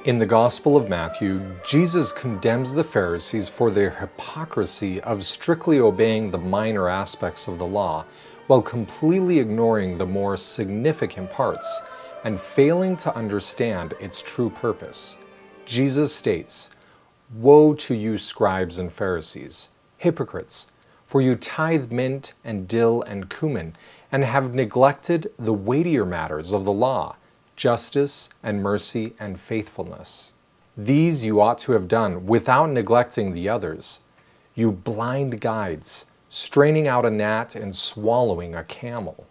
In the Gospel of Matthew, Jesus condemns the Pharisees for their hypocrisy of strictly obeying the minor aspects of the law, while completely ignoring the more significant parts and failing to understand its true purpose. Jesus states, "Woe to you, scribes and Pharisees, hypocrites! For you tithe mint and dill and cumin, and have neglected the weightier matters of the law, justice and mercy and faithfulness. These you ought to have done without neglecting the others. You blind guides, straining out a gnat and swallowing a camel."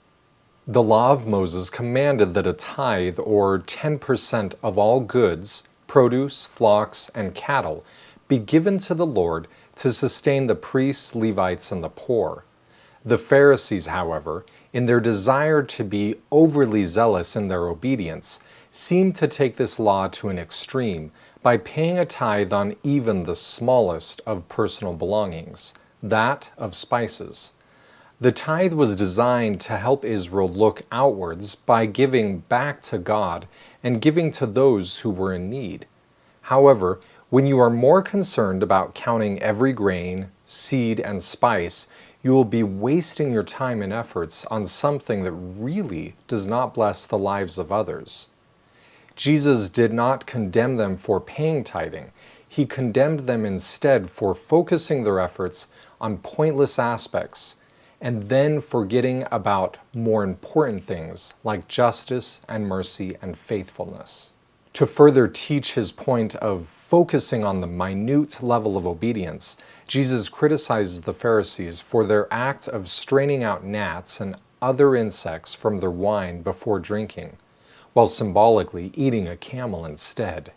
The law of Moses commanded that a tithe, or 10% of all goods, produce, flocks, and cattle, be given to the Lord to sustain the priests, Levites, and the poor. The Pharisees, however, in their desire to be overly zealous in their obedience, seemed to take this law to an extreme by paying a tithe on even the smallest of personal belongings, that of spices. The tithe was designed to help Israel look outwards by giving back to God and giving to those who were in need. However, when you are more concerned about counting every grain, seed, and spice, you will be wasting your time and efforts on something that really does not bless the lives of others. Jesus did not condemn them for paying tithing. He condemned them instead for focusing their efforts on pointless aspects and then forgetting about more important things like justice and mercy and faithfulness. To further teach his point of focusing on the minute level of obedience, Jesus criticizes the Pharisees for their act of straining out gnats and other insects from their wine before drinking, while symbolically eating a camel instead.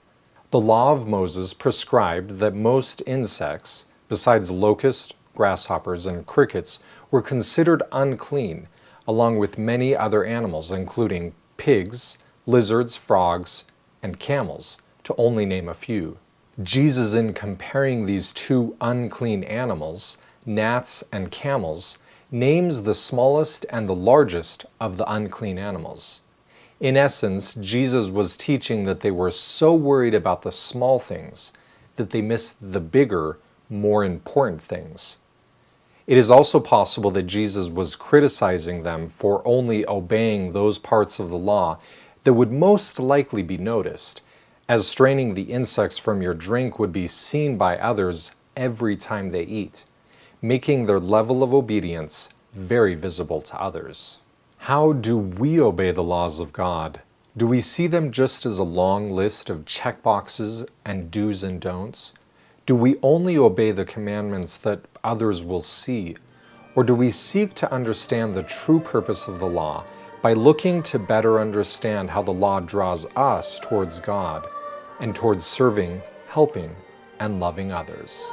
The law of Moses prescribed that most insects, besides locusts, grasshoppers, and crickets, were considered unclean, along with many other animals, including pigs, lizards, frogs, and camels, to only name a few. Jesus, in comparing these two unclean animals, gnats and camels, names the smallest and the largest of the unclean animals. In essence, Jesus was teaching that they were so worried about the small things that they missed the bigger, more important things. It is also possible that Jesus was criticizing them for only obeying those parts of the law that would most likely be noticed, as straining the insects from your drink would be seen by others every time they eat, making their level of obedience very visible to others. How do we obey the laws of God? Do we see them just as a long list of checkboxes and do's and don'ts? Do we only obey the commandments that others will see? Or do we seek to understand the true purpose of the law by looking to better understand how the law draws us towards God and towards serving, helping, and loving others?